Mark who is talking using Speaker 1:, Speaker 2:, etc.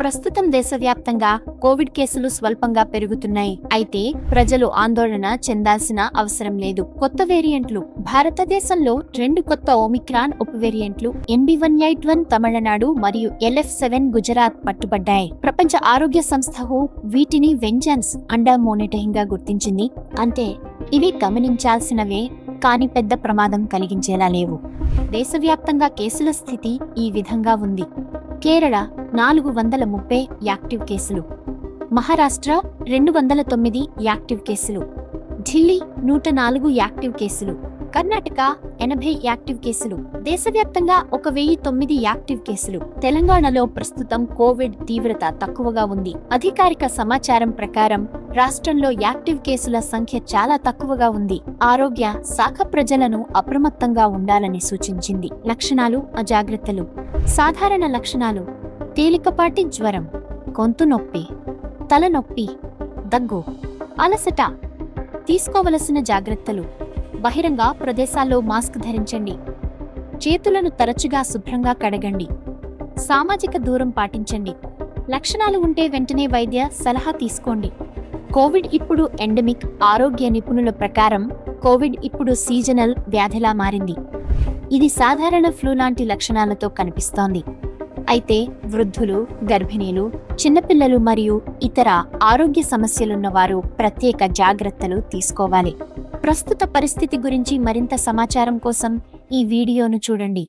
Speaker 1: ప్రస్తుతం దేశవ్యాప్తంగా కోవిడ్ కేసులు స్వల్పంగా పెరుగుతున్నాయి. అయితే ప్రజలు ఆందోళన చెందాల్సిన అవసరం లేదు. కొత్త వేరియంట్లు భారతదేశంలో 2 కొత్త ఒమిక్రాన్ ఉప వేరియంట్లు NB181 తమిళనాడు మరియు LF7 గుజరాత్ పట్టుబడ్డాయి. ప్రపంచ ఆరోగ్య సంస్థ వీటిని వెంజన్స్ అండర్ మానిటరింగ్ గా గుర్తించింది. అంటే ఇవి గమనించాల్సినవే కానీ పెద్ద ప్రమాదం కలిగించేలా లేవు. దేశవ్యాప్తంగా కేసుల స్థితి ఈ విధంగా ఉంది. కేరళ 430 యాక్టివ్ కేసులు, మహారాష్ట్ర 209 యాక్టివ్ కేసులు, ఢిల్లీ 104 యాక్టివ్ కేసులు, కర్ణాటక 80 యాక్టివ్ కేసులు, దేశవ్యాప్తంగా 1009 యాక్టివ్ కేసులు. తెలంగాణలో ప్రస్తుతం కోవిడ్ తీవ్రత తక్కువగా ఉంది. అధికారిక సమాచారం ప్రకారం రాష్ట్రంలో యాక్టివ్ కేసుల సంఖ్య చాలా తక్కువగా ఉంది. ఆరోగ్య శాఖ ప్రజలను అప్రమత్తంగా ఉండాలని సూచించింది. లక్షణాలు, అజాగ్రత్తలు. సాధారణ లక్షణాలు: తేలికపాటి జ్వరం, గొంతు నొప్పి, తలనొప్పి, దగ్గు, అలసట. తీసుకోవలసిన జాగ్రత్తలు: బహిరంగ ప్రదేశాల్లో మాస్క్ ధరించండి, చేతులను తరచుగా శుభ్రంగా కడగండి, సామాజిక దూరం పాటించండి. లక్షణాలు ఉంటే వెంటనే వైద్య సలహా తీసుకోండి. కోవిడ్ ఇప్పుడు ఎండమిక్. ఆరోగ్య నిపుణుల ప్రకారం కోవిడ్ ఇప్పుడు సీజనల్ వ్యాధిలా మారింది. ఇది సాధారణ ఫ్లూ లాంటి లక్షణాలతో కనిపిస్తోంది. అయితే వృద్ధులు, గర్భిణీలు, చిన్నపిల్లలు మరియు ఇతర ఆరోగ్య సమస్యలున్నవారు ప్రత్యేక జాగ్రత్తలు తీసుకోవాలి. ప్రస్తుత పరిస్థితి గురించి మరింత సమాచారం కోసం ఈ వీడియోను చూడండి.